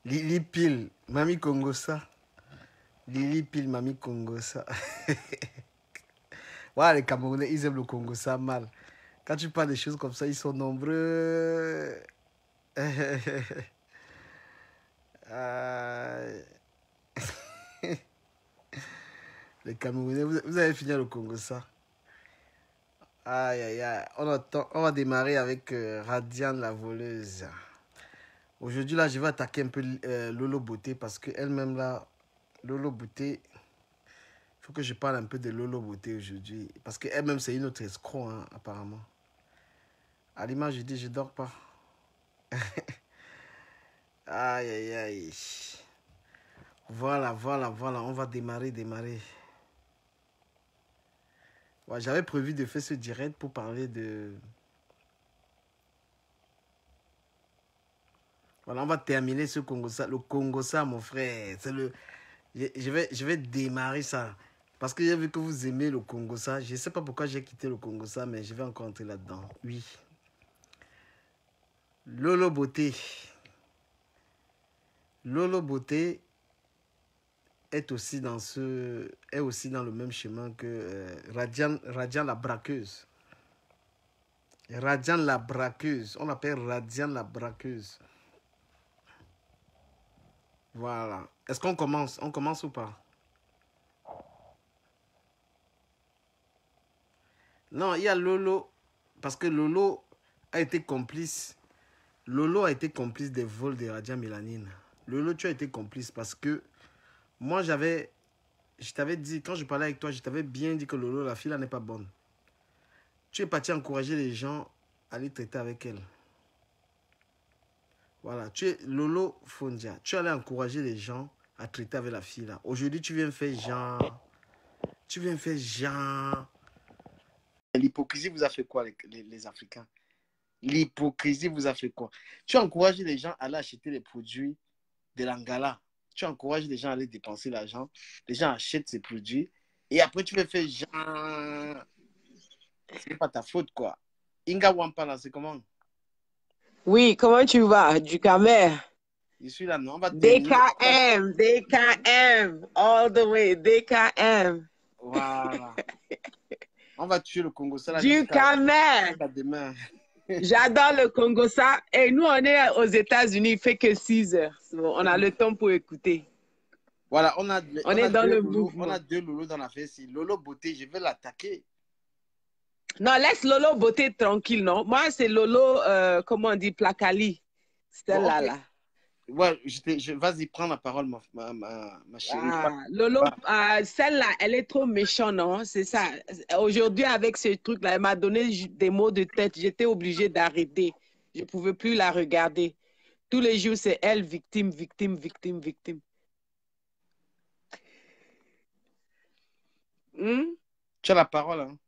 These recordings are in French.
Lili Pile, Mami Congosa. Lili Pile, Mami Congosa. Ouais, les Camerounais, ils aiment le Congosa mal. Quand tu parles des choses comme ça, ils sont nombreux. Euh, les Camerounais, vous avez fini le Congosa. Aïe, aïe, aïe. On va démarrer avec Radiane la voleuse. Aujourd'hui, là, je vais attaquer un peu Lolo Beauté parce qu'elle-même, là, Lolo Beauté, il faut que je parle un peu de Lolo Beauté aujourd'hui. Parce qu'elle-même, c'est une autre escroc, hein, apparemment. À l'image, je dis, je dors pas. Aïe, aïe, aïe. Voilà, on va démarrer. Ouais, j'avais prévu de faire ce direct pour parler de... Voilà, on va terminer ce Congo-ça. Le Congo-ça, mon frère, c'est le... Je vais démarrer ça. Parce que j'ai vu que vous aimez le Congo-ça. Je ne sais pas pourquoi j'ai quitté le Congo-ça, mais je vais encore entrer là-dedans. Oui. Lolo Beauté. Lolo Beauté est aussi dans le même chemin que Radian la braqueuse. Radian la braqueuse. On l'appelle Radian la braqueuse. Voilà. Est-ce qu'on commence? On commence ou pas? Non, il y a Lolo. Parce que Lolo a été complice. Lolo a été complice des vols de Radia Mélanine. Lolo, tu as été complice parce que moi, je t'avais dit, quand je parlais avec toi, je t'avais bien dit que Lolo, la fille, là, n'est pas bonne. Tu es parti encourager les gens à aller traiter avec elle. Voilà, tu es Lolo Fondia. Tu allais encourager les gens à traiter avec la fille, là. Aujourd'hui, tu viens faire genre. L'hypocrisie vous a fait quoi, les Africains? L'hypocrisie vous a fait quoi? Tu encourages les gens à aller acheter les produits de l'Angala. Tu encourages les gens à aller dépenser l'argent. Les gens achètent ces produits. Et après, tu veux faire genre... C'est pas ta faute, quoi. Inga Wampala, c'est comment? Oui, comment tu vas? Du Camer. Je suis là, non? On va terminer. DKM, all the way, DKM. Voilà. On va tuer le Congo, ça là, Du Camer. demain. J'adore le Congo, ça. Et nous, on est aux États-Unis, il fait que 6 heures. On a le temps pour écouter. Voilà, on est dans le mouvement. On a deux Lolo dans la fesse. Lolo Beauté, je vais l'attaquer. Non, laisse Lolo Beauté tranquille, non? Moi, c'est Lolo, comment on dit, Placali. Celle-là, okay. là. Ouais, vas-y, prends la parole, ma chérie. Lolo, celle-là, elle est trop méchante, non? C'est ça. Aujourd'hui, avec ce truc-là, elle m'a donné des maux de tête. J'étais obligée d'arrêter. Je ne pouvais plus la regarder. Tous les jours, c'est elle, victime. Tu as la parole, hein?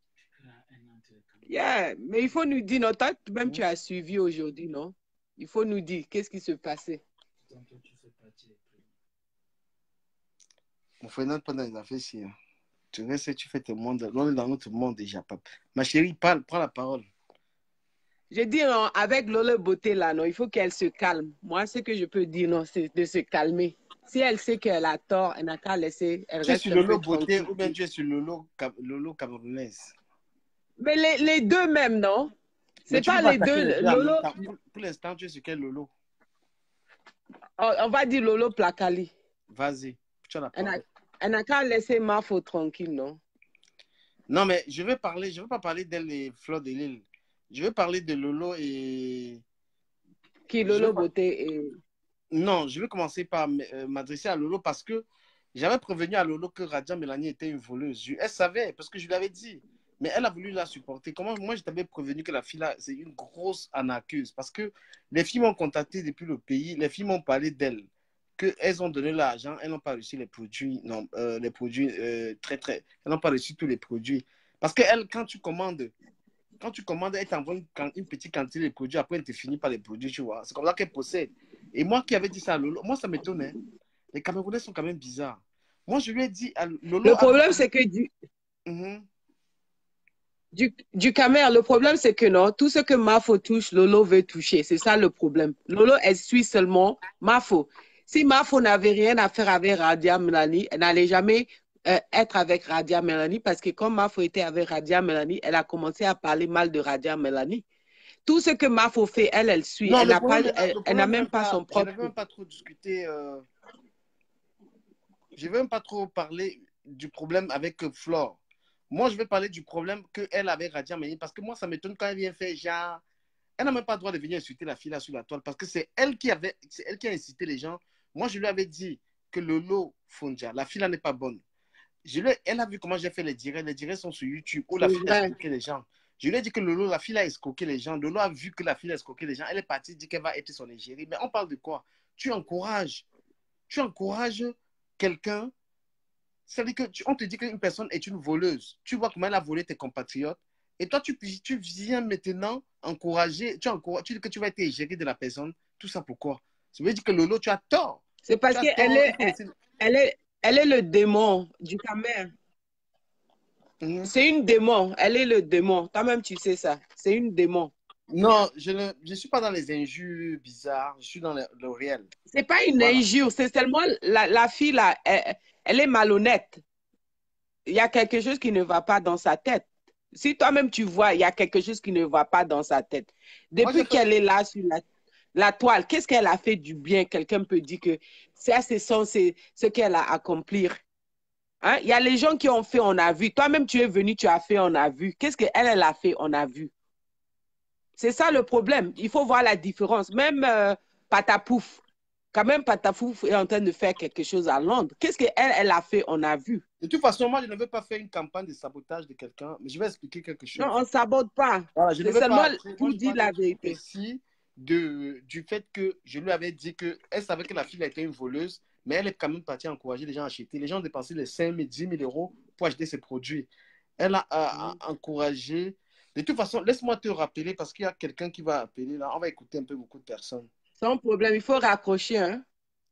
Yeah, mais il faut nous dire, non? Toi, même tu as suivi aujourd'hui, non? Il faut nous dire, qu'est-ce qui se passait? Mon frère, notre pendant les affaires ici. Tu restes, tu fais tes mondes. On est dans notre monde déjà, papa. Ma chérie, parle, prends la parole. Je dis, non, avec Lolo Beauté, là, non, il faut qu'elle se calme. Moi, ce que je peux dire, non, c'est de se calmer. Si elle sait qu'elle a tort, elle n'a qu'à laisser. Elle tu es reste sur Lolo Beauté ou bien tu es sur Lolo camerounaise? Mais les deux mêmes, non? C'est pas les deux. Lolo... Pour l'instant, tu es sur quel Lolo? On va dire Lolo Placali. Vas-y, tu as la parole. Elle n'a qu'à laisser Mafo tranquille, non? Non, mais je vais pas parler d'elle et Fleur de l'île. Je vais parler de Lolo et... Qui, Lolo Beauté et... Non, je vais commencer par m'adresser à Lolo parce que j'avais prévenu à Lolo que Radia Mélanie était une voleuse. Elle savait parce que je lui avais dit. Mais elle a voulu la supporter. Comment moi, je t'avais prévenu que la fille là, c'est une grosse arnaqueuse. Parce que les filles m'ont contacté depuis le pays. Les filles m'ont parlé d'elle. Qu'elles ont donné l'argent. Elles n'ont pas reçu les produits. Non, les produits très. Elles n'ont pas reçu tous les produits. Parce que elle, quand tu commandes, elle t'envoie une petite quantité de produits. Après, elle te finit par les produits, tu vois. C'est comme ça qu'elle possède. Et moi qui avais dit ça à Lolo, moi, ça m'étonnait. Les Camerounais sont quand même bizarres. Moi, je lui ai dit à Lolo... Le problème, c'est que du Camer, le problème, c'est que non, tout ce que Mafo touche, Lolo veut toucher. C'est ça le problème. Lolo, elle suit seulement Mafo. Si Mafo n'avait rien à faire avec Radia Melanie, elle n'allait jamais être avec Radia Melanie parce que comme Mafo était avec Radia Melanie, elle a commencé à parler mal de Radia Melanie. Tout ce que Mafo fait, elle suit. Non, Elle le n'a pas, problème, le elle n'a problème même même pas pas, son je ne propre. vais même pas trop discuter, je ne vais même pas trop parler du problème avec Flore. Moi, je vais parler du problème qu'elle avait avec Radia Melanie parce que moi, ça m'étonne quand elle vient faire genre. Elle n'a même pas le droit de venir insulter la fille là sur la toile parce que c'est elle qui a incité les gens. Moi, je lui avais dit que Lolo Fonja, la fille là n'est pas bonne. Elle a vu comment j'ai fait les directs. Les directs sont sur YouTube où la C'est fille a vrai. escroqué les gens. Je lui ai dit que Lolo, la fille a escroqué les gens. Lolo a vu que la fille a escroqué les gens. Elle est partie dire qu'elle va être son égérie. Mais on parle de quoi? Tu encourages quelqu'un. C'est-à-dire on te dit qu'une personne est une voleuse. Tu vois comment elle a volé tes compatriotes. Et toi, tu viens maintenant encourager, tu dis que tu vas être égérie de la personne. Tout ça pourquoi? Ça veut dire que Lolo, tu as tort. C'est Tu parce as qu'elle tort. est, Il faut laisser. elle est le démon du Camer. C'est une démon. Elle est le démon. Toi-même, tu sais ça. C'est une démon. Non, je ne suis pas dans les injures bizarres, je suis dans le réel. C'est pas une Voilà. injure. C'est seulement la fille là. Elle est malhonnête. Il y a quelque chose qui ne va pas dans sa tête. Si toi-même tu vois, il y a quelque chose qui ne va pas dans sa tête. Moi, j'ai Depuis fait. qu'elle est là sur la toile, qu'est-ce qu'elle a fait du bien? Quelqu'un peut dire que ça, c'est ce qu'elle a accompli. Hein? Il y a les gens qui ont fait, on a vu. Toi-même, tu es venu, tu as fait, on a vu. Qu'est-ce qu'elle elle a fait, on a vu. C'est ça le problème. Il faut voir la différence. Même Patapouf, quand même Patapouf est en train de faire quelque chose à Londres. Qu'est-ce qu'elle elle a fait, on a vu. De toute façon, moi, je ne veux pas faire une campagne de sabotage de quelqu'un, mais je vais expliquer quelque Non, chose. on ne sabote pas. Voilà, je ne C'est veux seulement pas. Moi, pour je dire parle la vérité. ici du fait que je lui avais dit qu'elle savait que la fille était une voleuse, mais elle est quand même partie encourager les gens à acheter. Les gens ont dépensé les 5 000, 10 000 euros pour acheter ses produits. Elle a encouragé. De toute façon, laisse-moi te rappeler parce qu'il y a quelqu'un qui va appeler là. On va écouter un peu beaucoup de personnes. Sans problème, il faut raccrocher. Hein?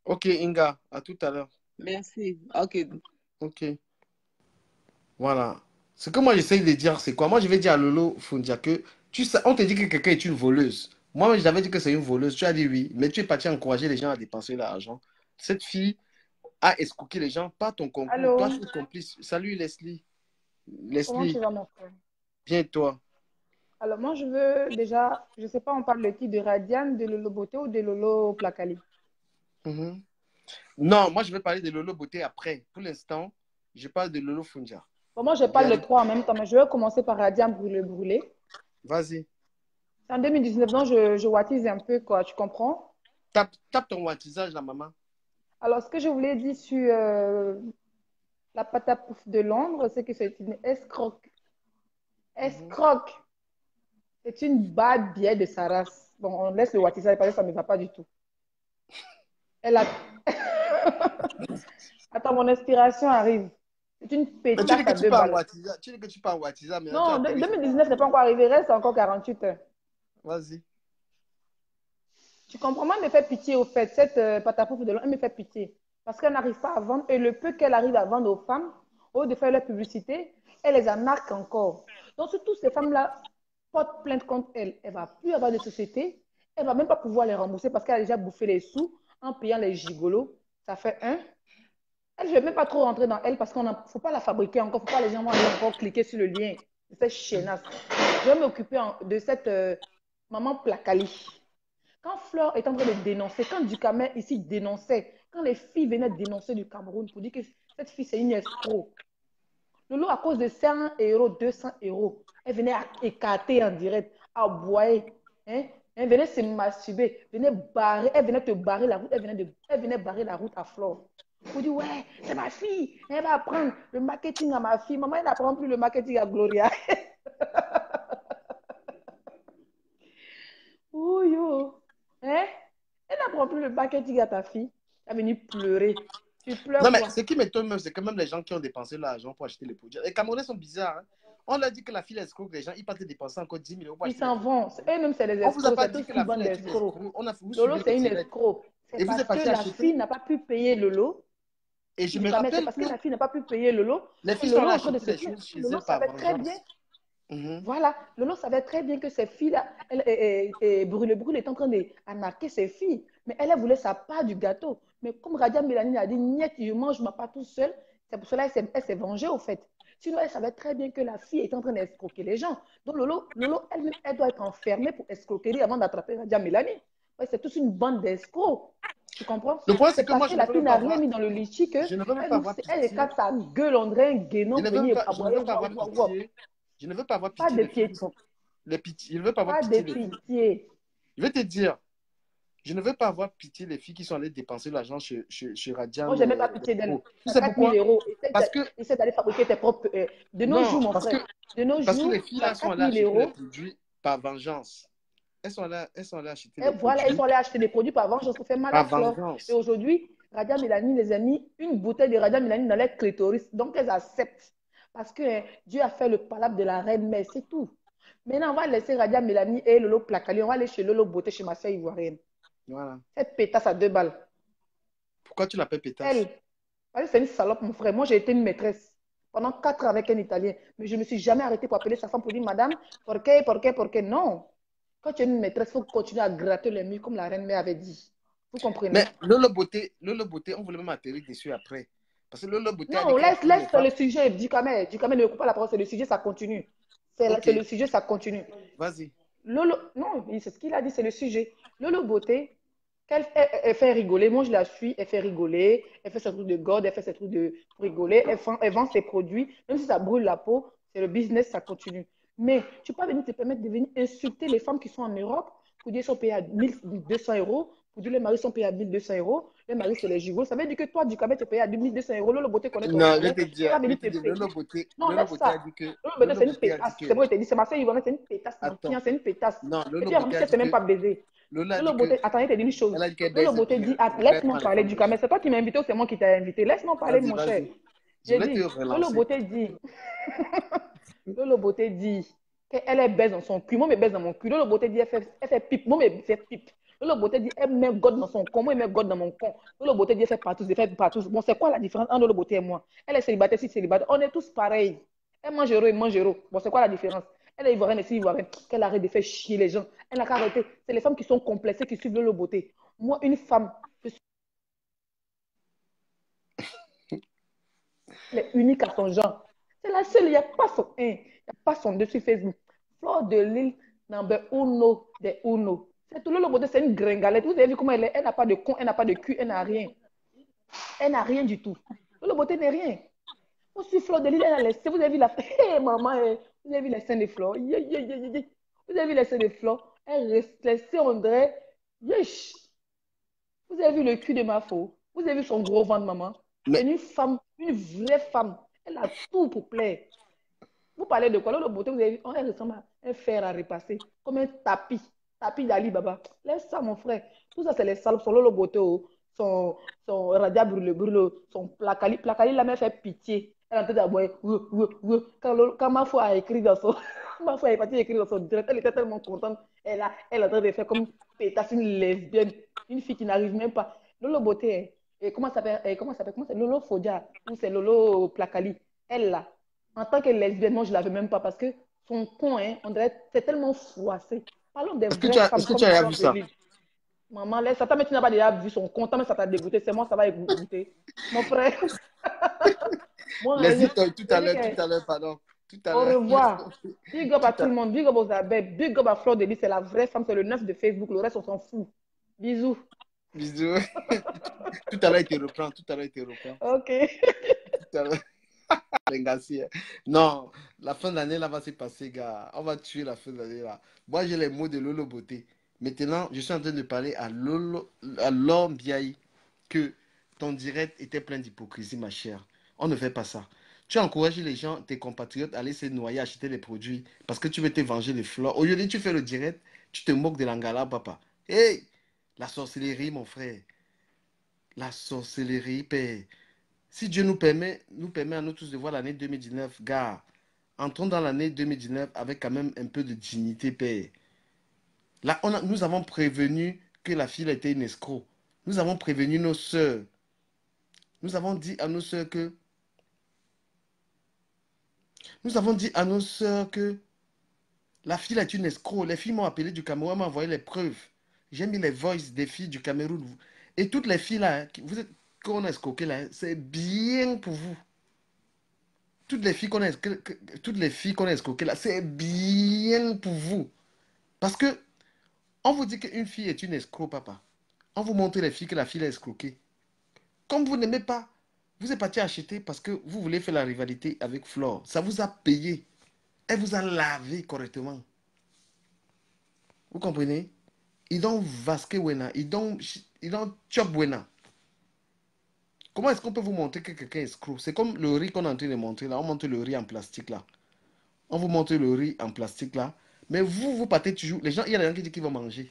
Ok, Inga, à tout à l'heure. Merci. OK. Ok, voilà. Ce que moi j'essaye de dire, c'est quoi? Moi je vais dire à Lolo Fundia que on te dit que quelqu'un est une voleuse. Moi j'avais dit que c'est une voleuse. Tu as dit oui, mais tu es parti encourager les gens à dépenser l'argent. Cette fille a escroqué les gens, pas ton concours. Toi, Allô, tu es complice. Salut Leslie. comment tu Leslie, vas, mon frère? bien toi. Alors, moi, je veux déjà, je sais pas, on parle de qui? De Radiane, de Lolo Beauté ou de Lolo Placali? Mhm. Non, moi je vais parler de Lolo Beauté après. Pour l'instant, je parle de Lolo Fundia. Bon, moi, je parle de trois en même temps, mais je vais commencer par Radiane Brûlé Brûlé. Vas-y. C'est en 2019, donc je watise un peu, quoi, tu comprends? Tape ton wattisage, la maman. Alors, ce que je voulais dire sur la patapouf de Londres, c'est que c'est une escroque. Mhm. Escroque. C'est une bad bière de sa race. Bon, on laisse le wattisage parce que ça ne me va pas du tout. Elle a... Attends, mon inspiration arrive. C'est une Mais tu dis pétasse que à tu deux pars en balles. Ouattisa. Tu dis que tu pars en Ouattisa, maintenant tu Non, atterris sur 2019 n'est pas encore arrivé, reste encore 48 heures. Vas-y. Tu comprends? Moi, elle me fait pitié au fait. Cette patapouf de l'eau, elle me fait pitié. Parce qu'elle n'arrive pas à vendre. Et le peu qu'elle arrive à vendre aux femmes, au lieu de faire leur publicité, elle les arnaque encore. Donc, si toutes ces femmes-là portent plainte contre elle, elle ne va plus avoir de société. Elle ne va même pas pouvoir les rembourser parce qu'elle a déjà bouffé les sous en payant les gigolos. Ça fait un. Elle, je ne vais même pas trop rentrer dans elle parce qu'il ne faut pas la fabriquer encore. Il ne faut pas les gens vont aller encore cliquer sur le lien de cette chiennasse. Je vais m'occuper de cette maman Placali. Quand Fleur est en train de dénoncer, quand Ducamet ici dénonçait, quand les filles venaient dénoncer du Cameroun pour dire que cette fille c'est une escroc, Lolo à cause de 100 euros, 200 euros, elle venait écarter en direct, aboyer, hein? Elle venait se masturber, venait barrer, elle venait te barrer la route, elle venait barrer la route à Flore. Pour dire, ouais, c'est ma fille, elle va apprendre le marketing à ma fille. Maman, elle n'apprend plus le marketing à Gloria. Oh yo, hein? Elle n'apprend plus le marketing à ta fille. Elle est venue pleurer. Tu Non, pleures mais quoi? ce qui m'étonne même, c'est que même les gens qui ont dépensé l'argent pour acheter les produits. Les Camerounais sont bizarres. Hein. On leur dit que la fille est escroc, les gens, ils partent dépenser encore 10 000 euros pour Ils acheter les s'en produits. vont. Eux-mêmes, c'est des On ne vous a escrocs. pas C'est dit tous que qui la fille vendent est des une escrocs. escroc. Vous Lolo, suivez les c'est une directs. escroc. C'est Et vous êtes parce que parti la acheter. fille n'a pas pu payer Lolo. Et je Du me c'est rappelle parce que que la fille n'a pas pu payer Lolo. les Et filles sont Lolo allées est en train de acheter se les plaindre. choses chez Lolo elles par savait très bien. vengeance. Mhm. Voilà. Lolo savait très bien que ces filles-là, Brûle Brûle est en train d'arnaquer ses filles. Mais elle voulait sa part du gâteau. Mais comme Radia Mélanie a dit, niet, je mange ma part tout seul, c'est pour cela qu'elle s'est vengée, au fait. Sinon, elle savait très bien que la fille est en train d'escroquer les gens. Donc, Lolo elle-même, elle doit être enfermée pour escroquerie avant d'attraper Radia Mélanie. Ouais, c'est toute une bande d'escrocs. Tu comprends? Le point, c'est C'est que moi, parce que je ne la veux fille même pas n'a rien avoir, mis dans le litchi que je ne veux même pas avoir elle pitié. écarte sa gueule, on dirait un guénon Je ne pour veux même venir pas, je ne aboyer. veux pas avoir pitié. Je ne veux pas avoir Pas pitié de des filles qui pitié. sont les pitiés. Je ne veux pas avoir Pas de pitié des filles. pitié. Je vais te dire, je ne veux pas avoir pitié des filles qui sont allées dépenser l'argent chez Moi, Radiam. je n'ai même pas pitié d'elle. Tu Tu as sais 4 000 pourquoi? euros. Parce que, Essaie d'aller fabriquer tes propres. De nos non, jours, mon frère, de nos parce que jours, les filles tu as là sont 4 allées 000 acheter les euros. produits par vengeance. Elles sont allées acheter Et les voilà, ils produits sont allés acheter des produits par vengeance pour faire mal à par Flore. Et vengeance. aujourd'hui, Radia Mélanie les a mis une bouteille de Radia Mélanie dans les clitoris. Donc, elles acceptent. Parce que Dieu a fait le palabre de la reine, mais c'est tout. Maintenant, on va laisser Radia Mélanie et Lolo Placali. On va aller chez Lolo Beauté, chez ma soeur ivoirienne. Voilà. Cette pétasse à 2 balles. Pourquoi tu l'appelles pétasse? Elle, c'est une salope, mon frère. Moi, j'ai été une maîtresse pendant 4 ans avec un Italien. Mais je ne me suis jamais arrêtée pour appeler sa femme pour dire, Madame, pourquoi? Non. Quand tu es une maîtresse, il faut continuer à gratter les murs comme la reine mère avait dit. Vous Mais comprenez? Lolo Beauté, on voulait même atterrir dessus après. Parce que Lolo Beauté a dit Non, qu'elle prenait les laisse femmes. le sujet. Du quand même, ne coupe pas la parole. C'est le sujet, ça continue. Ok, C'est le sujet, ça continue. vas-y. Lolo, non, c'est ce qu'il a dit, c'est le sujet. Lolo Beauté, elle fait rigoler. Moi, je la suis, elle fait rigoler. Elle fait ses trucs de god, elle fait ses trucs de pour rigoler. Elle vend ses produits. Même si ça brûle la peau, c'est le business, ça continue. Mais tu peux pas venir te permettre de venir insulter les femmes qui sont en Europe pour dire qu'elles sont payées à 1200 euros, pour dire que les maris sont payés à 1200 euros. Les maris, c'est les gigots. Ça veut dire que toi, du Cabet, tu es payé à 1200 euros. Lolo Beauté connaît ton Non, je vais salaire. te Elle dire, va venir te payer. Non, Lolo laisse Beauté a ça. dit que, Lolo Beauté, Lolo c'est une Beauté a dit pétasse. que, C'est bon, il te dit, c'est ma soeur Yvonne, c'est une pétasse. attends, C'est une pétasse. non, Et Lolo puis en Beauté plus, a elle ne dit s'est même que, pas baisée. Lola a dit Lolo que, Beauté, attends, il te dit une chose. elle a dit qu'elle Lolo baise Beauté bien, dit, ah, elle laisse-moi prend les parler femmes du riches. camé. C'est toi qui m'as invité ou c'est moi qui t'ai invité? Laisse-moi parler, Vas-y, mon cher. vas-y. Je J'ai voulais te dit, Lolo relancer. Beauté dit, Lolo Beauté dit qu'elle est baise dans son cul. Moi, je me baise dans mon cul. Lolo Beauté dit, elle fait pipe. Moi, je fais pipe. Lolo Beauté dit, elle met God dans son con. Moi, je mets God dans mon con. Lolo Beauté dit, elle fait partout. Elle fait partout. Bon, c'est quoi la différence entre Lolo Beauté et moi? Elle est célibataire, si célibataire. On est tous pareils. Elle mange euro, il mange euro. Bon, c'est quoi la différence? Elle est ivoirienne, si ivoirienne. Qu'elle arrête de faire chier les gens. Elle n'a qu'à arrêter. C'est les femmes qui sont complexées qui suivent Lolo Beauté. Moi, une femme, je suis unique à son genre. C'est la seule. Il n'y a pas son 1. Il n'y a pas son 2 sur Facebook. Fleur de Lille, number uno de uno. C'est tout. Lolo Beauté, c'est une gringalette. Vous avez vu comment elle est? Elle n'a pas de con, elle n'a pas de cul, elle n'a rien. Elle n'a rien du tout. Lolo Beauté n'est rien. Aussi, Fleur de Lille, elle a laissé. Vous avez vu la. Hey, maman, vous avez vu les seins de Fleur. Yeah, yeah, yeah, yeah. Vous avez vu les seins de Fleur. Elle reste laissée, on dirait. Yesh. Vous avez vu le cul de ma faux. Vous avez vu son gros ventre, maman. C'est Mais, une femme, une vraie femme. Elle a tout pour plaire. Vous parlez de quoi? Lolo Beauté, vous avez vu, elle ressemble à un fer à repasser, comme un tapis. Tapis d'Ali Baba. Laisse ça, mon frère. Tout ça, c'est les salopes. Son Lolo Beauté, son Radia Brûle, son Placali. Placali, la mère fait pitié. Elle est en train d'aboyer. Quand ma foi a écrit dans son. Ma foi est partie écrire dans son direct, elle était tellement contente. Elle est en train de faire comme pétasse une lesbienne. Une fille qui n'arrive même pas. Lolo Beauté, et comment ça s'appelle? Comment c'est Lolo Fodia ou c'est Lolo Placali? Elle, là. En tant que lesbienne, moi, je ne l'avais même pas parce que son con, hein, on dirait, c'est tellement froissé. Parlons des vraies est-ce femmes que comme tu as Fleur vu de ça? Lille. Maman, laisse ça. Mais tu n'as pas déjà vu son compte, mais ça t'a dégoûté. C'est moi, ça va goûter. Mon frère, moi, Les je, tout je dis que, à l'heure, pardon. Tout à au l'heure. revoir. Big up à Tout tout à le monde. Big up aux abeilles. Big up à Fleur de Lille. C'est la vraie femme. C'est le 9 de Facebook. Le reste, on s'en fout. Bisous. bisous. Tout à l'heure, il te reprend. Tout à l'heure, il te reprend. OK. Tout à l'heure. Merci. Non, la fin d'année là va se passer, gars. On va tuer la fin d'année là. Moi, j'ai les mots de Lolo Beauté. Maintenant, je suis en train de parler à Lom Biaï que ton direct était plein d'hypocrisie, ma chère. On ne fait pas ça. Tu encourages les gens, tes compatriotes, à aller se noyer, acheter les produits parce que tu veux te venger des fleurs. Aujourd'hui, tu fais le direct, tu te moques de l'angala, papa. Hey, la sorcellerie, mon frère. La sorcellerie, père. Si Dieu nous permet à nous tous de voir l'année 2019, gars, entrons dans l'année 2019 avec quand même un peu de dignité, père. Là, nous avons prévenu que la fille était une escroc. Nous avons prévenu nos sœurs. Nous avons dit à nos sœurs que... Nous avons dit à nos sœurs que la fille est une escroc. Les filles m'ont appelé du Cameroun, m'ont envoyé les preuves. J'ai mis les voices des filles du Cameroun. Et toutes les filles là, vous êtes qu'on a escroqué là, c'est bien pour vous. Toutes les filles toutes les filles qu'on a escroquées là, c'est bien pour vous. Parce que on vous dit qu'une fille est une escroc, papa. On vous montre les filles que la fille a escroqué. Comme vous n'aimez pas, vous êtes parti acheter parce que vous voulez faire la rivalité avec Flore. Ça vous a payé. Elle vous a lavé correctement. Vous comprenez? Ils ont vasqué wena. Ils ont chop wena. Comment est-ce qu'on peut vous montrer que quelqu'un est escroc? C'est comme le riz qu'on est en train de montrer là. On montre le riz en plastique là. On vous montre le riz en plastique là. Mais vous partez toujours. Les gens, il y a des gens qui disent qu'ils vont manger.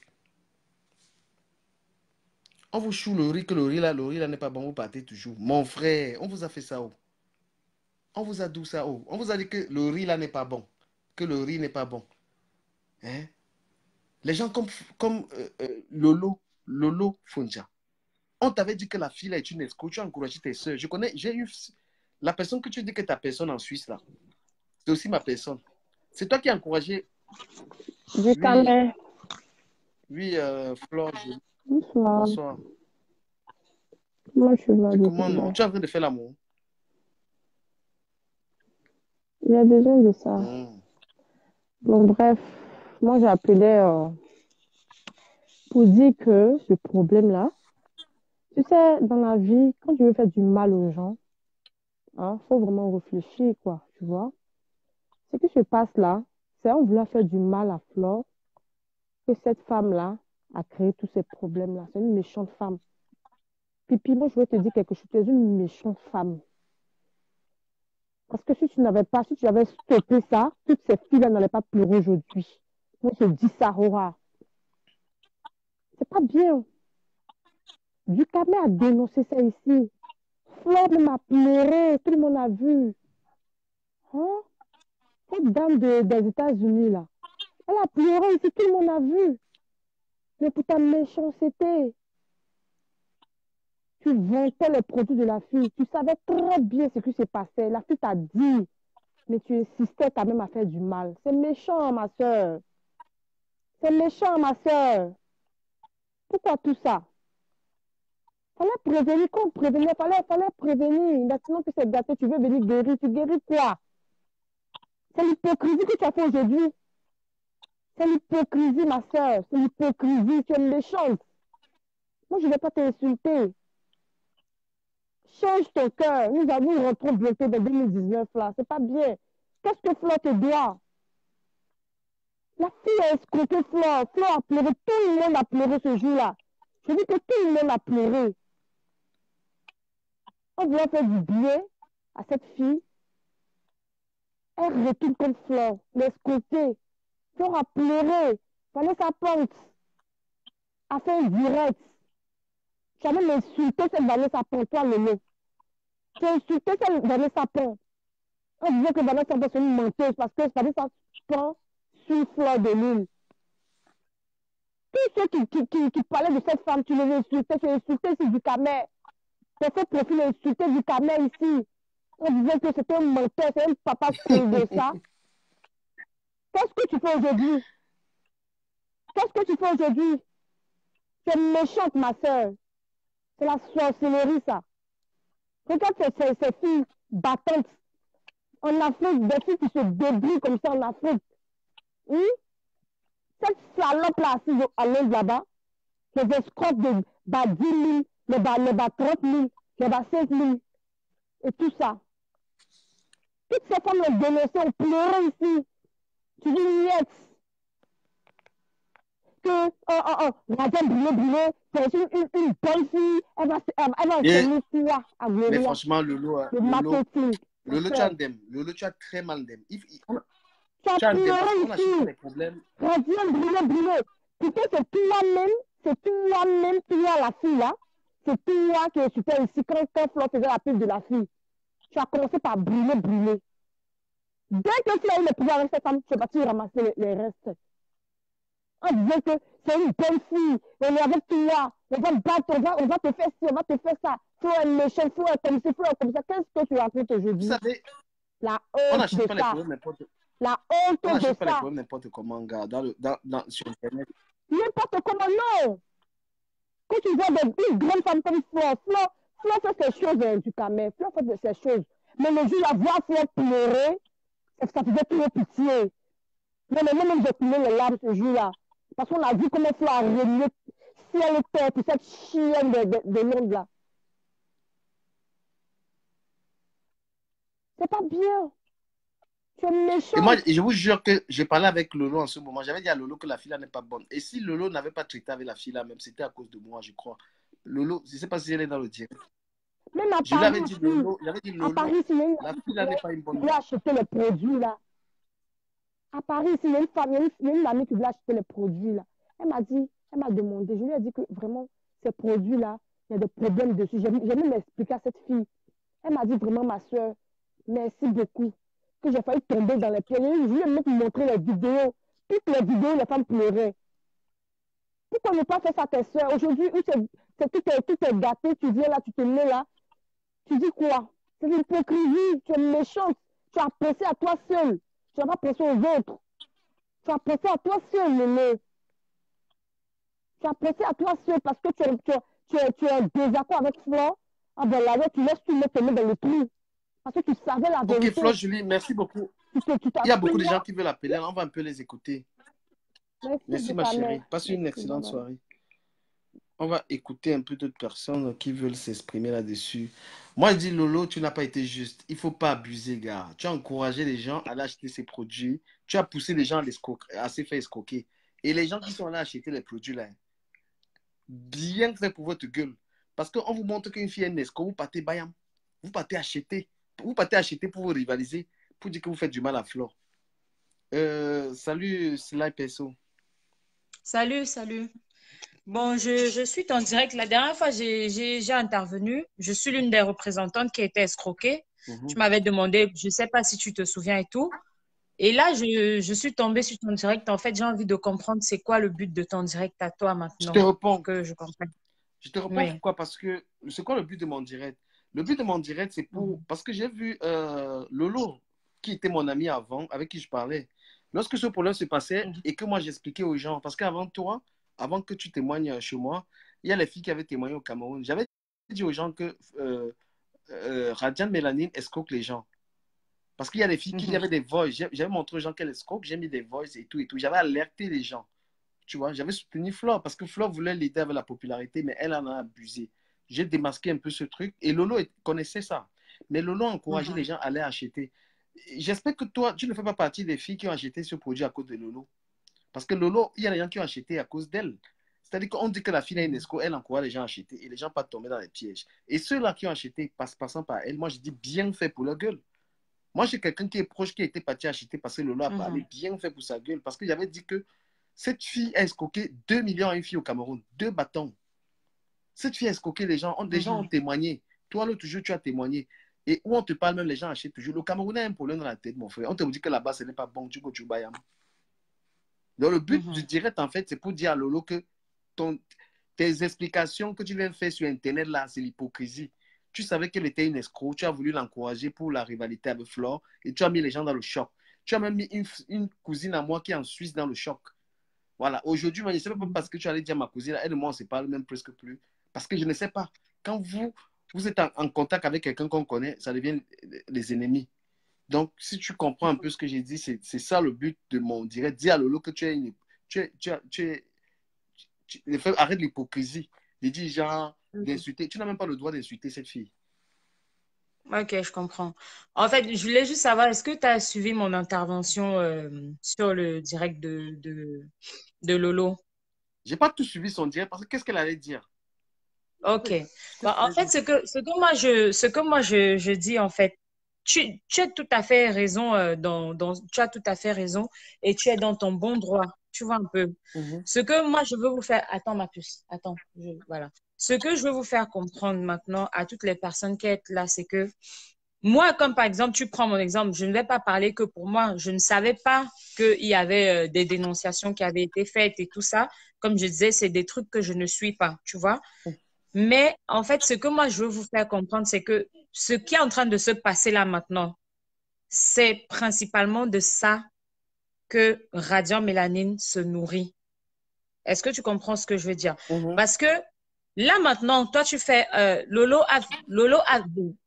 On vous choue le riz, que le riz là n'est pas bon, vous partez toujours. Mon frère, on vous a fait ça où? On vous a dit ça où? On vous a dit que le riz là n'est pas bon. Que le riz n'est pas bon. Hein? Les gens comme Lolo Fonja. On t'avait dit que la fille là est une escroc, tu as encouragé tes soeurs. Je connais, j'ai eu la personne que tu dis que ta personne en Suisse là. C'est aussi ma personne. C'est toi qui as encouragé. Du Cameroun. Oui, Flore. Bonsoir. Bonsoir. Moi, je suis là. Comment non? Tu es en train de faire l'amour? Il y a besoin de ça. Bon, bref, moi, j'ai appelé pour dire que ce problème-là, tu sais, dans la vie, quand tu veux faire du mal aux gens, hein, faut vraiment réfléchir, quoi, tu vois. Ce qui se passe là, c'est en voulant faire du mal à Flore que cette femme-là a créé tous ces problèmes-là. C'est une méchante femme. Pipi, moi, je vais te dire quelque chose. Tu es une méchante femme. Parce que si tu avais stoppé ça, toutes ces filles-là n'allaient pas pleurer aujourd'hui. Moi, je dis ça, Aurora. C'est pas bien. Ducamé a dénoncé ça ici. Flore m'a pleuré, tout le monde a vu. Hein? Cette dame des États-Unis, là, elle a pleuré ici, tout le monde a vu. Mais pour ta méchanceté, tu vantais les produits de la fille. Tu savais très bien ce qui se passait. La fille t'a dit, mais tu insistais quand même à faire du mal. C'est méchant, ma soeur. C'est méchant, ma soeur. Pourquoi tout ça? Fallait prévenir, qu'on prévenait, fallait prévenir. Maintenant que c'est gâté, tu veux venir guérir. Tu guéris quoi? C'est l'hypocrisie que tu as fait aujourd'hui. C'est l'hypocrisie, ma soeur. C'est l'hypocrisie. Tu es méchante. Moi, je ne vais pas t'insulter. Change ton cœur. Nous rentrons bientôt dans 2019 là. C'est pas bien. Qu'est-ce que Flore te doit? La fille a escroqué Flore. Flore a pleuré. Tout le monde a pleuré ce jour-là. Je dis que tout le monde a pleuré. On voulait faire du bien à cette fille. Elle retourne contre Flore. L'escroquer. Flore a pleuré. Fallait sa pente. A fait un direct. Tu as même insulté cette Vanessa Pont, toi, Lolo. Tu as insulté cette Vanessa Pont. On disait que Vanessa Pont, c'est une menteuse parce que Vanessa Pont sur Fleur de Lune. Tous ceux qui parlaient de cette femme, tu les insultais, tu as insulté ici du Camer. Tu as fait profil insulté du Camer ici. On disait que c'était un menteur, c'est un papa qui faisait ça. Qu'est-ce que tu fais aujourd'hui? Qu'est-ce que tu fais aujourd'hui? Tu es méchante, ma soeur. C'est la sorcellerie, ça. Regarde ces filles battantes en Afrique, des filles qui se débrouillent comme ça en Afrique. Cette salope-là assise à l'aise là-bas, les escrocs de 10 000, les bas 30 000, les bas 5 000, et tout ça. Toutes ces femmes ont dénoncé, ont pleuré ici. Tu dis, yes. Que, Radia Brûlé, c'est une bonne fille, elle va enseigner quoi à Gloria. Mais franchement, Lolo, le marketing. Lolo, tu as ndem. Lolo, tu as très mal ndem. Tu as pleuré on a ici. des problèmes. Radia Brûlé. Putain, c'est toi-même, toi, la fille là. C'est toi qui es super ici quand Flore faisait la pub de la fille. Tu as commencé par brûler. Dès que tu as eu le pouvoir avec cette femme, tu es parti ramasser les restes. On disait que c'est une bonne fille, on est avec toi, on va battre, on va te faire ci, on va te faire ça. Flore est méchant, Flore est comme ci, Flore est comme ça. Qu'est-ce que tu racontes aujourd'hui? Vous savez, la on honte n'achète de pas les ça. problèmes n'importe La honte On de n'achète pas les ça. problèmes n'importe comment, gars, sur Internet. N'importe comment, non. Quand tu vois une grande femme comme Fleur fait ces choses du camé, Fleur fait ces choses. Mais le jour, la voir Fleur pleurer, ça faisait trop pitié. Mais même j'ai coulé les larmes ce jour-là. Parce qu'on a vu comment Fleur a renié ciel et terre pour cette chienne de Londres-là. C'est pas bien. Tu es méchant. Et moi, je vous jure que j'ai parlé avec Lolo en ce moment. J'avais dit à Lolo que la fille là n'est pas bonne. Et si Lolo n'avait pas traité avec la fille là, même c'était à cause de moi, je crois. Lolo, je ne sais pas si elle est dans le direct. Même à Je lui avais Paris, dit Lolo, à Paris, si la fille là n'est pas une bonne tu voulais acheter les produits là. À Paris, il y a une femme, il y a une amie qui voulait acheter les produits là. Elle m'a demandé, je lui ai dit que vraiment, ces produits là, il y a des problèmes dessus. J'ai même expliqué à cette fille. Elle m'a dit vraiment, ma soeur, merci beaucoup. Que j'ai failli tomber dans les pieds. Je lui ai même montré les vidéos. Toutes les vidéos, les femmes pleuraient. Pourquoi ne pas faire ça à tes soeurs? Aujourd'hui, tout est gâté, tu viens là, tu te mets là. Tu dis quoi? C'est l'hypocrisie, tu es méchante. Tu as pensé à toi seul. Tu n'as pas pensé aux autres. Tu as pensé à toi seul, Mémé. Tu as pensé à toi seul parce que tu es en désaccord avec Flore. Ah ben là, tu laisses tout le monde te mettre dans le trou. Parce que tu savais la vérité. Ok, Flo Julie, merci beaucoup. Il y a beaucoup de gens qui veulent appeler. On va un peu les écouter. Merci ma chérie. Passe une excellente soirée. On va écouter un peu d'autres personnes qui veulent s'exprimer là-dessus. Moi, je dis, Lolo, tu n'as pas été juste. Il ne faut pas abuser, gars. Tu as encouragé les gens à aller acheter ces produits. Tu as poussé les gens à se faire escroquer. Et les gens qui sont là acheter les produits, là, bien fait pour votre gueule. Parce qu'on vous montre qu'une fille est une escroc, vous partez bayam. Vous partez acheter. Vous partez acheter pour vous rivaliser, pour dire que vous faites du mal à Flore. Salut, Sly Pesso. Salut, salut. Bon, je suis en direct. La dernière fois, j'ai intervenu. Je suis l'une des représentantes qui a été escroquée. Tu m'avais demandé, je ne sais pas si tu te souviens et tout. Et là, je suis tombée sur ton direct. En fait, j'ai envie de comprendre c'est quoi le but de ton direct à toi maintenant. Je te réponds. Que je comprenne. Je te réponds pourquoi? Parce que c'est quoi le but de mon direct? Le but de mon direct, c'est pour... Parce que j'ai vu Lolo, qui était mon ami avant, avec qui je parlais. Lorsque ce problème se passait et que moi j'expliquais aux gens, parce qu'avant toi, avant que tu témoignes chez moi, il y a les filles qui avaient témoigné au Cameroun. J'avais dit aux gens que Radiane Mélanine escroque les gens. Parce qu'il y a des filles qui avaient des voices. J'avais montré aux gens qu'elles escroquent, j'ai mis des voices et tout et tout. J'avais alerté les gens. Tu vois, j'avais soutenu Flore parce que Flore voulait l'aider avec la popularité, mais elle en a abusé. J'ai démasqué un peu ce truc et Lolo connaissait ça. Mais Lolo a encouragé les gens à aller acheter. J'espère que toi, tu ne fais pas partie des filles qui ont acheté ce produit à cause de Lolo. Parce que Lolo, il y a des gens qui ont acheté à cause d'elle. C'est-à-dire qu'on dit que la fille a une escroc, elle encourage les gens à acheter et les gens pas tomber dans les pièges. Et ceux-là qui ont acheté, passant par elle, moi je dis bien fait pour leur gueule. Moi j'ai quelqu'un qui est proche qui a été parti acheter parce que Lolo a parlé, bien fait pour sa gueule. Parce que j'avais dit que cette fille a escroqué 2 millions à une fille au Cameroun, 2 bâtons. Cette fille a escroqué les gens, des gens ont témoigné. Toi, l'autre jour, tu as témoigné. Et où on te parle, même les gens achètent toujours. Le Cameroun a un problème dans la tête, mon frère. On te dit que là-bas, ce n'est pas bon, tu go, tu bayam. Donc, le but du direct, en fait, c'est pour dire à Lolo que tes explications que tu viens de faire sur Internet, là, c'est l'hypocrisie. Tu savais qu'elle était une escroc, tu as voulu l'encourager pour la rivalité avec Flore et tu as mis les gens dans le choc. Tu as même mis une cousine à moi qui est en Suisse dans le choc. Voilà, aujourd'hui, je ne sais pas parce que tu allais dire à ma cousine, elle et moi, on ne se parle même presque plus. Parce que je ne sais pas. Quand vous êtes en contact avec quelqu'un qu'on connaît, ça devient les ennemis. Donc, si tu comprends un peu ce que j'ai dit, c'est ça le but de mon direct. Dis à Lolo que arrête l'hypocrisie. Il dit genre d'insulter. Tu n'as même pas le droit d'insulter cette fille. Ok, je comprends. En fait, je voulais juste savoir, est-ce que tu as suivi mon intervention sur le direct de Lolo? Je n'ai pas tout suivi son direct parce que qu'est-ce qu'elle allait dire? Ok. Bon, en fait, ce que moi je dis, en fait, tu as tout à fait raison tu as tout à fait raison et tu es dans ton bon droit. Tu vois un peu. Ce que moi je veux vous faire, attends ma puce, attends, voilà. Ce que je veux vous faire comprendre maintenant à toutes les personnes qui sont là, c'est que moi, comme par exemple, tu prends mon exemple, je ne vais pas parler que pour moi. Je ne savais pas qu'il y avait des dénonciations qui avaient été faites et tout ça. Comme je disais, c'est des trucs que je ne suis pas, tu vois. Mais en fait, ce que moi, je veux vous faire comprendre, c'est que ce qui est en train de se passer là maintenant, c'est principalement de ça que Radiant Mélanine se nourrit. Est-ce que tu comprends ce que je veux dire? Parce que Là, maintenant, toi, tu fais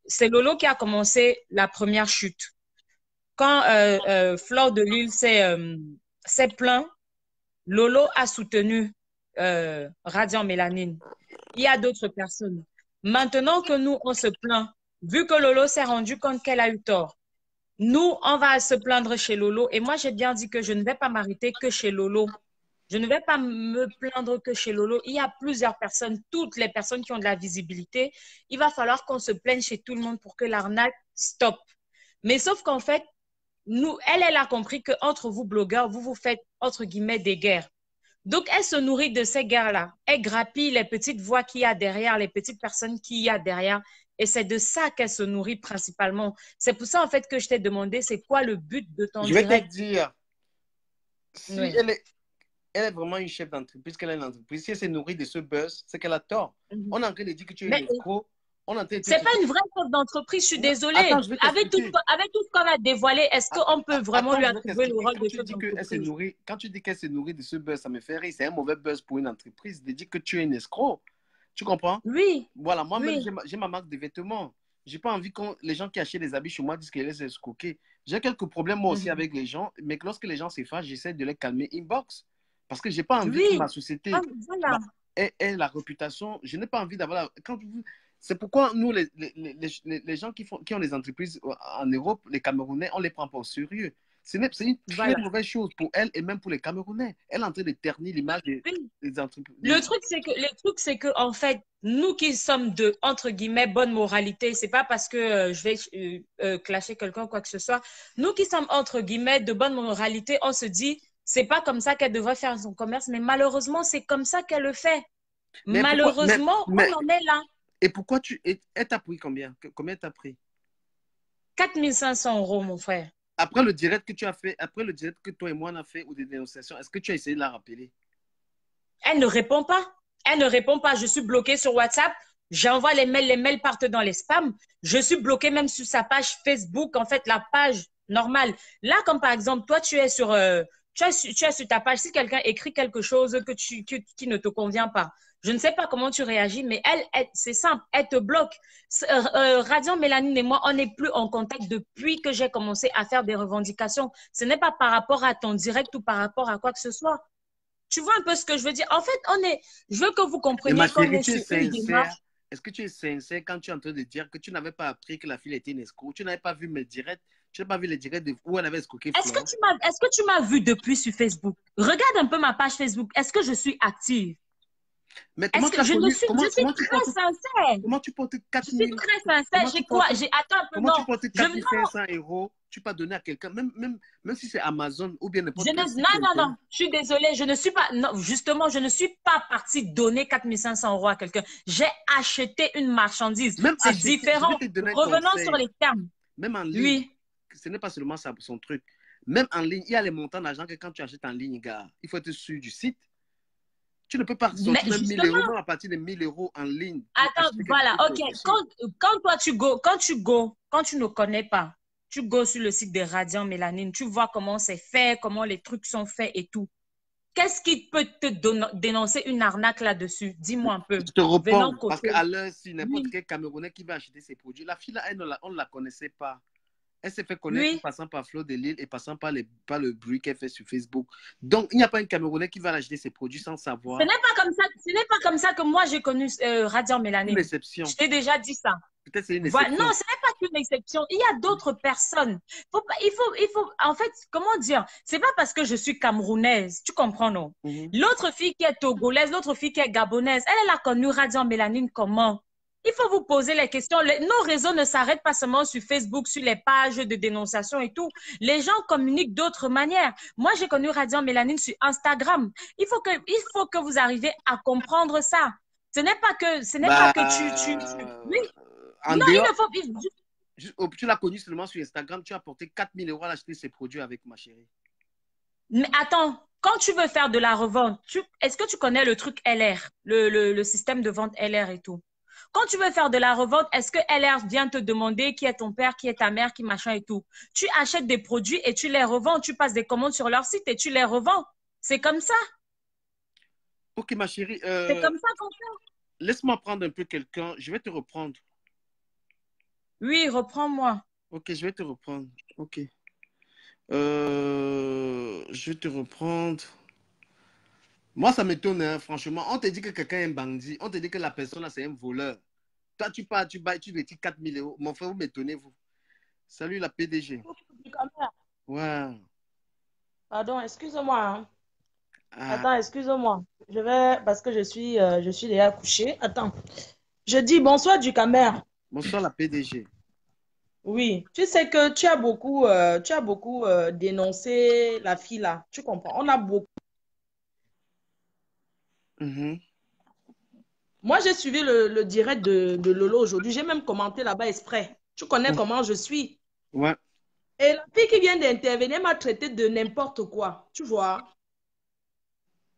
c'est Lolo qui a commencé la première chute. Quand Fleur de Lille s'est plaint, Lolo a soutenu Radiant Mélanine. Il y a d'autres personnes. Maintenant que nous, on se plaint, vu que Lolo s'est rendu compte qu'elle a eu tort, nous, on va se plaindre chez Lolo. Et moi, j'ai bien dit que je ne vais pas m'arrêter que chez Lolo. Je ne vais pas me plaindre que chez Lolo. Il y a plusieurs personnes, toutes les personnes qui ont de la visibilité. Il va falloir qu'on se plaigne chez tout le monde pour que l'arnaque stoppe. Mais sauf qu'en fait, elle a compris qu'entre vous, blogueurs, vous vous faites, entre guillemets, des guerres. Donc, elle se nourrit de ces guerres-là. Elle grappille les petites voix qu'il y a derrière, les petites personnes qu'il y a derrière. Et c'est de ça qu'elle se nourrit principalement. C'est pour ça, en fait, que je t'ai demandé, c'est quoi le but de ton direct? Je vais te dire, si Oui. elle est vraiment une chef d'entreprise, qu'elle a une entreprise, si elle s'est nourrie de ce buzz, c'est qu'elle a tort. On est en train de dire que tu es une escroc. C'est pas une vraie chef d'entreprise, je suis désolée. Attends, avec tout ce qu'on a dévoilé, est-ce qu'on peut vraiment lui attribuer le rôle de chef d'entreprise? Quand tu dis qu'elle s'est nourrie de ce buzz, ça me fait rire. C'est un mauvais buzz pour une entreprise de dire que tu es une escroc. Tu comprends? Oui. Voilà, moi-même, j'ai ma marque de vêtements. J'ai pas envie que les gens qui achètent des habits chez moi disent qu'elle les escroquer. J'ai quelques problèmes moi aussi avec les gens, mais lorsque les gens s'effacent, j'essaie de les calmer inbox. Parce que j'ai pas envie que ma société ait la réputation. Je n'ai pas envie d'avoir C'est pourquoi nous, les gens qui ont des entreprises en Europe, les Camerounais, on ne les prend pas au sérieux. C'est une très mauvaise chose pour elle et même pour les Camerounais. Elle est en train de ternir l'image des entreprises. Le truc, c'est que, en fait, nous qui sommes de, entre guillemets, bonne moralité, c'est pas parce que je vais clasher quelqu'un ou quoi que ce soit. Nous qui sommes, entre guillemets, de bonne moralité, on se dit, c'est pas comme ça qu'elle devrait faire son commerce, mais malheureusement, c'est comme ça qu'elle le fait. Malheureusement, on en est là. Et pourquoi elle t'a pris combien? Combien t'as pris? 4500 €, mon frère. Après le direct que tu as fait, après le direct que toi et moi on a fait ou des dénonciations, est-ce que tu as essayé de la rappeler? Elle ne répond pas. Elle ne répond pas. Je suis bloquée sur WhatsApp. J'envoie les mails partent dans les spams. Je suis bloquée même sur sa page Facebook, en fait, la page normale. Là, comme par exemple, toi, tu es sur ta page. Si quelqu'un écrit quelque chose qui ne te convient pas, je ne sais pas comment tu réagis, mais c'est simple, elle te bloque. Radiant Mélanine et moi, on n'est plus en contact depuis que j'ai commencé à faire des revendications. Ce n'est pas par rapport à ton direct ou par rapport à quoi que ce soit. Tu vois un peu ce que je veux dire? En fait, je veux que vous compreniez qu'on est sur une démarche. Est-ce que tu es sincère quand tu es en train de dire que tu n'avais pas appris que la fille était une escroc? Tu n'avais pas vu mes directs? Tu n'as pas vu les directs où elle avait escroqué? Est-ce que tu m'as vu depuis sur Facebook? Regarde un peu ma page Facebook. Est-ce que je suis active? Mais comment tu as je suis très sincère. Comment tu portes 4 000? Je suis très sincère. J'ai quoi? Attends un peu. Comment tu portes 4 500 €? Tu peux donner à quelqu'un, même si c'est Amazon ou bien n'importe quel site. Non. Je suis désolée. Je ne suis pas. Non, justement, je ne suis pas partie donner 4 500 € à quelqu'un. J'ai acheté une marchandise. C'est différent. Revenons sur les termes. Même en ligne, ce n'est pas seulement ça, son truc. Même en ligne, il y a les montants d'argent que quand tu achètes en ligne, gars, il faut être sûr du site. Tu ne peux pas sortir même 1 000 € même à partir de 1 000 € en ligne. Attends, voilà, ok. Quand toi quand tu ne connais pas, tu go sur le site de Radiant Mélanine, tu vois comment c'est fait, comment les trucs sont faits et tout. Qu'est-ce qui peut te dénoncer une arnaque là-dessus? Dis-moi un peu. Je te réponds, parce qu'à l'heure, si n'importe quel Camerounais qui va acheter ses produits, la fille là, on ne la connaissait pas. Elle s'est fait connaître en passant par Fleur de Lille et passant par le bruit qu'elle fait sur Facebook. Donc, il n'y a pas un Camerounais qui va acheter ses produits sans savoir. Ce n'est pas comme ça que moi j'ai connu Radiant Mélanine. Une exception. Je t'ai déjà dit ça. Peut-être c'est une exception. Non, ce n'est pas qu'une exception. Il y a d'autres personnes. Il faut, en fait, comment dire? C'est pas parce que je suis camerounaise. Tu comprends, non? L'autre fille qui est togolaise, l'autre fille qui est gabonaise, elle a connu Radiant Mélanine comment? Il faut vous poser les questions. Nos réseaux ne s'arrêtent pas seulement sur Facebook, sur les pages de dénonciation et tout. Les gens communiquent d'autres manières. Moi, j'ai connu Radiant Mélanine sur Instagram. Il faut que vous arriviez à comprendre ça. Ce n'est pas que Oui. Non, il ne faut... Tu l'as connu seulement sur Instagram. Tu as porté 4 000 € à acheter ses produits avec ma chérie. Mais attends, quand tu veux faire de la revente, est-ce que tu connais le truc LR, le système de vente LR et tout? Quand tu veux faire de la revente, est-ce que LR vient te demander qui est ton père, qui est ta mère, qui machin et tout? Tu achètes des produits et tu les revends. Tu passes des commandes sur leur site et tu les revends. C'est comme ça. Ok, ma chérie. C'est comme ça qu'on fait. laisse-moi prendre un peu quelqu'un. Je vais te reprendre. Oui, reprends-moi. Ok, je vais te reprendre. Ok. Je vais te reprendre. Moi, ça m'étonne, hein, franchement. On te dit que quelqu'un est un bandit. On te dit que la personne, là, c'est un voleur. Toi, tu pars, tu bailles, tu retires 4 000 euros. Mon frère, vous m'étonnez, vous. Salut, la PDG. Ouais. Pardon, excuse-moi, hein. Ah, Attends, excuse-moi. Je vais, parce que je suis déjà couchée. Attends. Je dis bonsoir du Camer. bonsoir, la PDG. Oui, tu sais que tu as beaucoup dénoncé la fille là. Tu comprends? On a beaucoup. Mhm. Moi, j'ai suivi le direct de Lolo aujourd'hui. J'ai même commenté là-bas exprès. Tu connais comment je suis. Ouais. Et la fille qui vient d'intervenir m'a traité de n'importe quoi. Tu vois?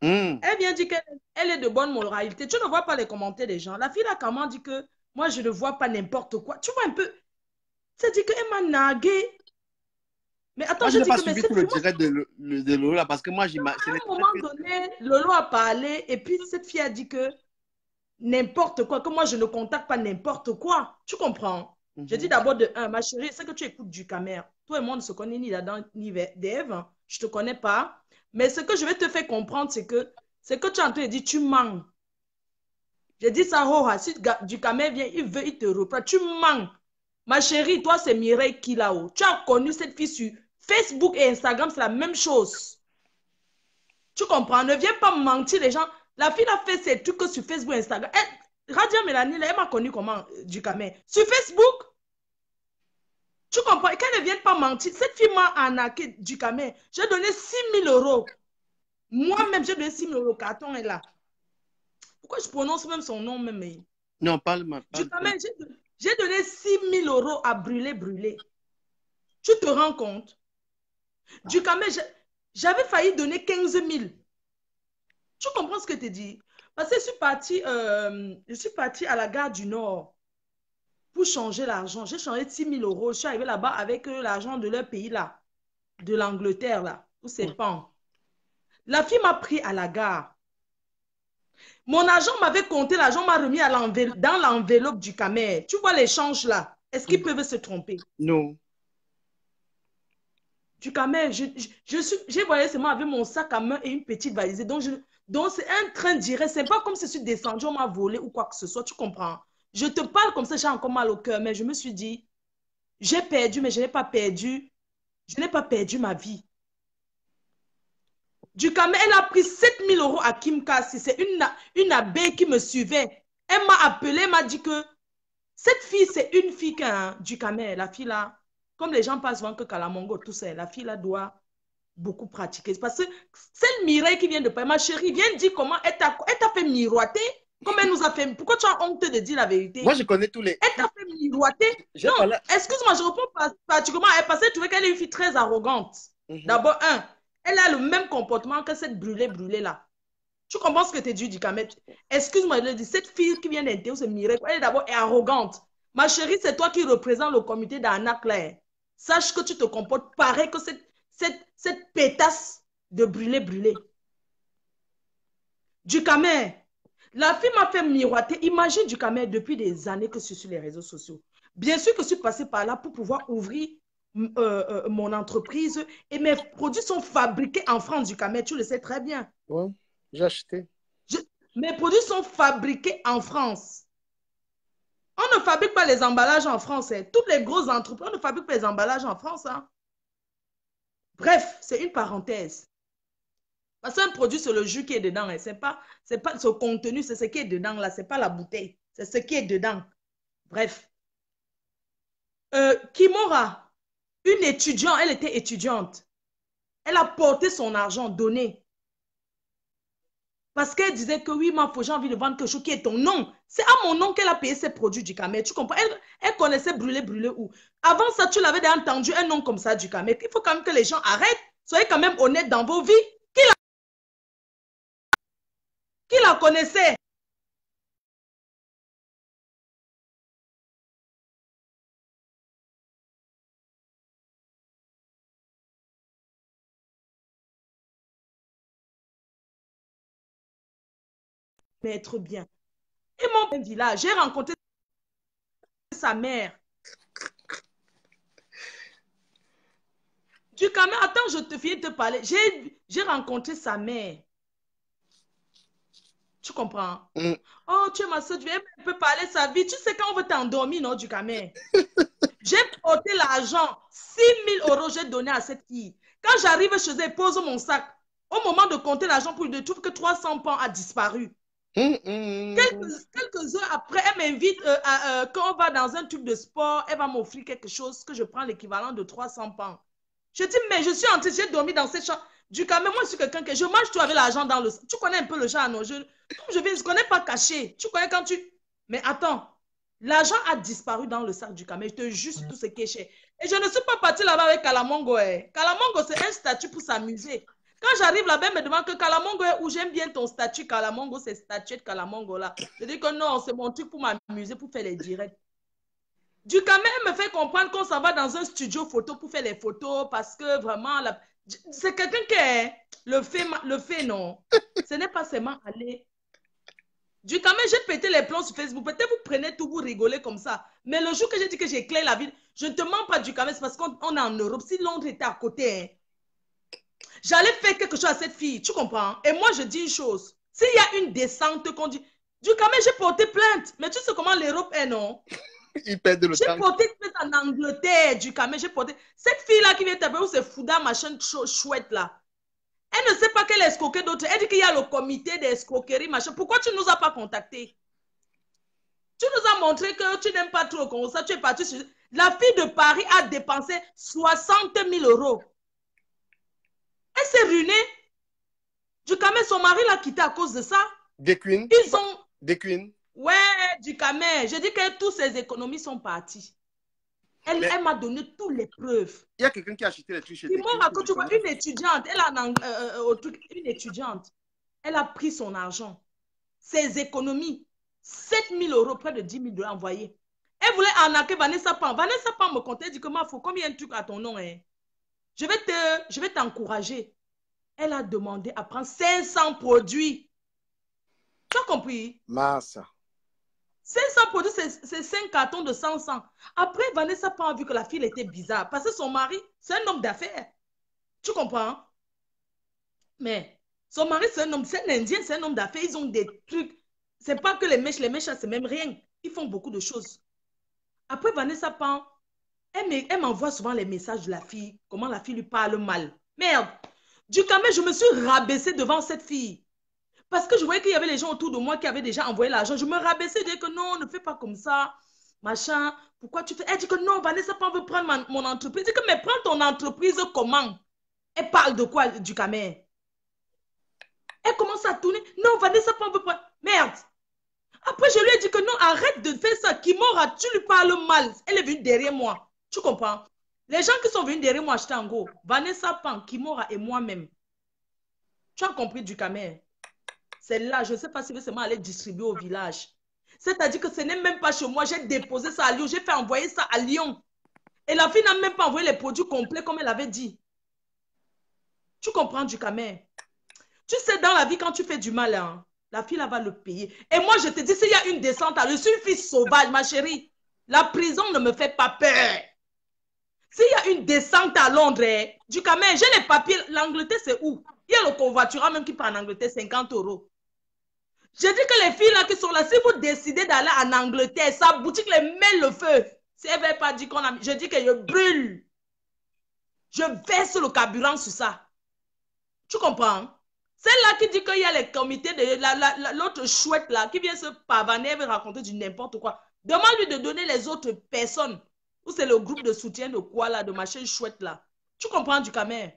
Hmm. Elle vient dire qu'elle est de bonne moralité. Tu ne vois pas les commentaires des gens. La fille là, comment dit que moi, je ne vois pas n'importe quoi. Tu vois un peu. C'est-à-dire qu'elle m'a nagué. Mais attends, Moi, je je n'ai dis pas que mais suivi tout cette le fille, moi, direct de Lola parce que moi, à un moment donné, Lolo a parlé et puis cette fille a dit que n'importe quoi, que moi, je ne contacte pas n'importe quoi. Tu comprends? Je dis Mhm. d'abord de un, ma chérie, c'est que tu écoutes du Camer. Toi et moi, on ne se connaît ni d'Adam ni d'Ève. Je ne te connais pas. Mais ce que je vais te faire comprendre, c'est que tu es en train de dire, tu mens. J'ai dit ça, oh, si du Camer vient, il te reprend. Tu mens. Ma chérie, toi, c'est Mireille qui là-haut. Tu as connu cette fille sur Facebook et Instagram, c'est la même chose. Tu comprends? Ne viens pas mentir les gens. La fille a fait ses trucs sur Facebook et Instagram. Radia Mélanie, elle m'a connu comment, du Camer? Sur Facebook. Tu comprends? Et qu'elle ne vienne pas mentir. Cette fille m'a arnaqué du Camer. J'ai donné 6 000 euros. Moi-même, j'ai donné 6 000 euros. Le carton est là. Pourquoi je prononce même son nom même? Non, parle-moi. Du Parle. Camer, j'ai donné 6 000 euros à brûler. Tu te rends compte? Du Camer, j'avais failli donner 15 000. Tu comprends ce que je te dis? Parce que je suis partie à la gare du Nord pour changer l'argent. J'ai changé 6 000 euros. Je suis arrivée là-bas avec l'argent de leur pays là, de l'Angleterre là, où c'est pan. La fille m'a pris à la gare. Mon agent m'avait compté, l'agent m'a remis dans l'enveloppe du Camer. Tu vois l'échange là? Est-ce qu'ils peuvent se tromper? Non. Du Camer, j'ai voyagé seulement avec mon sac à main et une petite valise. Donc c'est un train direct. C'est pas comme si je suis descendu, on m'a volé ou quoi que ce soit. Tu comprends? Je te parle comme ça, j'ai encore mal au cœur, mais je me suis dit, j'ai perdu, mais je n'ai pas perdu. Je n'ai pas perdu ma vie. Du Camer, elle a pris 7 000 euros à Kim Kassi. C'est une abeille qui me suivait. Elle m'a appelé, elle m'a dit que cette fille, c'est une fille du Camer. La fille là, comme les gens pensent souvent que Kalamongo, tout ça, la fille là doit beaucoup pratiquer. Parce que celle Mireille qui vient de parler, ma chérie, viens dire comment elle t'a fait miroiter. Comme elle nous a fait. Pourquoi tu as honte de dire la vérité? Moi, je connais tous les. Elle t'a fait miroiter. J'ai Non, parlé. excuse-moi, je réponds particulièrement à elle parce que je trouvais qu'elle est une fille très arrogante. D'abord, elle a le même comportement que cette brûlée là. Tu comprends ce que tu dis, du Camet? Excuse-moi, je le dis, cette fille qui vient d'intégrer ce Mireille, elle est d'abord arrogante. Ma chérie, c'est toi qui représente le comité d'arnaque là. Sache que tu te comportes pareil que cette pétasse de brûlé. Du Camer, la fille m'a fait miroiter. Imagine du Camer depuis des années que je suis sur les réseaux sociaux. Bien sûr que je suis passée par là pour pouvoir ouvrir mon entreprise et mes produits sont fabriqués en France, du Camer. Tu le sais très bien. Ouais, j'ai acheté. Mes produits sont fabriqués en France. On ne fabrique pas les emballages en France. Toutes les grosses entreprises, on ne fabrique pas les emballages en France. Bref, c'est une parenthèse. Parce qu'un produit, c'est le jus qui est dedans. C'est pas ce contenu, c'est ce qui est dedans là. C'est pas la bouteille. C'est ce qui est dedans. Bref. Kimora, une étudiante, elle était étudiante. Elle a porté son argent donné. Parce qu'elle disait que oui, j'ai envie de vendre quelque chose qui est ton nom. C'est à mon nom qu'elle a payé ses produits du Camer. Tu comprends? Elle connaissait brûler où? Avant ça, tu l'avais déjà entendu un nom comme ça du Camer. Il faut quand même que les gens arrêtent. Soyez quand même honnêtes dans vos vies. Qui la connaissait? Être bien. Et mon village, j'ai rencontré sa mère. Du Cameroun, attends, je te finis de te parler. J'ai rencontré sa mère. Tu comprends? Oh, tu es ma soeur, tu viens un peu parler de sa vie. Tu sais quand on veut t'endormir, non, du Cameroun? J'ai porté l'argent. 6 000 € j'ai donné à cette fille. Quand j'arrive chez elle, elle pose mon sac. Au moment de compter l'argent pour lui, je trouve que 300 pounds a disparu. Quelques heures après, elle m'invite, quand on va dans un truc de sport, elle va m'offrir quelque chose que je prends l'équivalent de 300 pounds. Je dis, mais je suis en train, j'ai dormi dans cette chambre. Du Cameroun, moi, je suis quelqu'un que je mange tout avec l'argent dans le... Tu connais un peu le genre, non? Comme je viens, je ne connais pas caché. Tu connais quand tu... Mais attends, l'argent a disparu dans le sac du Cameroun. Je te jure tout ce qui est cher. Et je ne suis pas partie là-bas avec Kalamongo. Kalamongo, c'est un statut pour s'amuser. Quand j'arrive là-bas, elle me demande que Kalamongo est où, j'aime bien ton statut Kalamongo, c'est statut de Kalamongo là. Je dis que non, c'est mon truc pour m'amuser, pour faire les directs. Du Cameroun me fait comprendre qu'on s'en va dans un studio photo pour faire les photos parce que vraiment, c'est quelqu'un qui le fait, non. Ce n'est pas seulement aller. Du Cameroun, j'ai pété les plombs sur Facebook. Peut-être vous prenez tout, vous rigolez comme ça. Mais le jour que j'ai dit que j'éclaire la ville, je ne te mens pas du Cameroun, c'est parce qu'on est en Europe. Si Londres était à côté, j'allais faire quelque chose à cette fille. Tu comprends? Et moi, je dis une chose. S'il y a une descente qu'on dit, du Cameroun, j'ai porté plainte. Mais tu sais comment l'Europe est, non? J'ai porté plainte en Angleterre, du Cameroun. J'ai porté. Cette fille-là qui vient taper où c'est Fouda, machin chouette là. Elle ne sait pas qu'elle est escroquée d'autres. Elle dit qu'il y a le comité d'escroquerie, machin. Pourquoi tu ne nous as pas contactés? Tu nous as montré que tu n'aimes pas trop comme ça. Tu es parti sur... La fille de Paris a dépensé 60 000 €. Elle s'est ruinée. Du Cameroun, son mari l'a quittée à cause de ça. Des queens. Ils ont... Des queens. Ouais, du Cameroun. Je dis que toutes ses économies sont parties. Elle m'a donné toutes les preuves. Il y a quelqu'un qui a acheté les trucs chez tu vois, une étudiante, une étudiante, elle a pris son argent, ses économies, 7 000 €, près de 10 000 $ envoyés. Elle voulait arnaquer Vanessa Pan. Vanessa Pan me comptait, elle dit que il faut combien de trucs à ton nom, hein? Je vais t'encourager. Elle a demandé à prendre 500 produits. Tu as compris? Massa. 500 produits, c'est 5 cartons de 100. Après, Vanessa Pan a vu que la fille était bizarre parce que son mari, c'est un homme d'affaires. Tu comprends? Mais son mari, c'est un homme, c'est un Indien, c'est un homme d'affaires. Ils ont des trucs. C'est pas que les mèches, c'est même rien. Ils font beaucoup de choses. Après, Vanessa Pan, elle m'envoie souvent les messages de la fille, comment la fille lui parle mal. Merde! Du Cameroun, je me suis rabaissée devant cette fille. Parce que je voyais qu'il y avait les gens autour de moi qui avaient déjà envoyé l'argent. Je me rabaissais, je disais que non, ne fais pas comme ça. Machin, pourquoi tu fais... Elle dit que non, Vanessa Pan veut prendre mon entreprise. Je dis que mais prends ton entreprise comment? Elle parle de quoi du Cameroun? Elle commence à tourner. Non, Vanessa Pan veut prendre... Merde! Après, je lui ai dit que non, arrête de faire ça. Kimora, tu lui parles mal. Elle est venue derrière moi. Tu comprends? Les gens qui sont venus derrière moi acheter en gros, Vanessa Pan, Kimora et moi-même. Tu as compris du Cameroun? C'est là, je ne sais pas si c'est moi aller distribuer au village. C'est-à-dire que ce n'est même pas chez moi. J'ai déposé ça à Lyon. J'ai fait envoyer ça à Lyon. Et la fille n'a même pas envoyé les produits complets comme elle avait dit. Tu comprends du Cameroun? Tu sais, dans la vie, quand tu fais du mal, hein, la fille là va le payer. Et moi, je te dis, s'il y a une descente, je suis une fille sauvage, ma chérie. La prison ne me fait pas peur. S'il y a une descente à Londres, du Cameroun, j'ai les papiers. L'Angleterre, c'est où? Il y a le convoiturage même qui part en Angleterre, 50 €. Je dis que les filles là qui sont là, si vous décidez d'aller en Angleterre, sa boutique les met le feu. Si elle ne veut pas dire qu'on a... Je dis que je brûle. Je verse le carburant sur ça. Tu comprends? Celle-là qui dit qu'il y a les comités de l'autre chouette là, qui vient se pavaner, elle veut raconter du n'importe quoi. Demande-lui de donner les autres personnes. Ou c'est le groupe de soutien de quoi là, de machin chouette là. Tu comprends du Cameroun?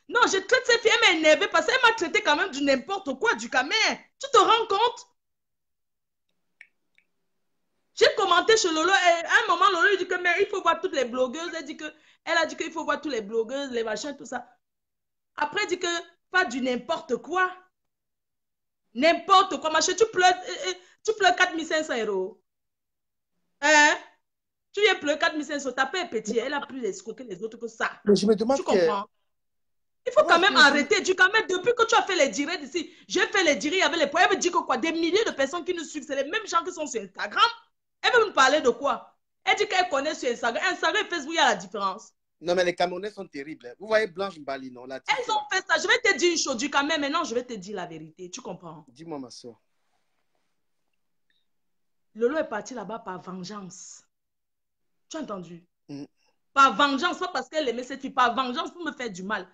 Non, je traite cette fille, elle m'a énervée parce qu'elle m'a traité quand même du n'importe quoi du Cameroun. Tu te rends compte? J'ai commenté chez Lolo et à un moment, Lolo lui dit que mais il faut voir toutes les blogueuses. Elle a dit qu'il faut voir toutes les blogueuses, les machins, tout ça. Après, elle dit que pas du n'importe quoi. N'importe quoi. Machin, tu pleures 4 500 €. Hein? Tu viens pleurer 4 500 €. Ta paix est petit. Elle a plus d'escrocs que les autres que ça. Mais je me demande tu comprends? Il faut quand même arrêter. Du Camer, depuis que tu as fait les directs ici, j'ai fait les directs avec les points. Elle me dit que quoi? Des milliers de personnes qui nous suivent, c'est les mêmes gens qui sont sur Instagram. Elle veut me parler de quoi? Elle dit qu'elle connaît sur Instagram. Instagram et Facebook, il y a la différence. Non, mais les Camerounais sont terribles. Vous voyez Blanche Mbali, non? Elles ont fait ça. Je vais te dire une chose, du Camer. Maintenant, je vais te dire la vérité. Tu comprends? Dis-moi, ma soeur. Lolo est parti là-bas par vengeance. Tu as entendu? Par vengeance, pas parce qu'elle aimait cette fille. Par vengeance pour me faire du mal.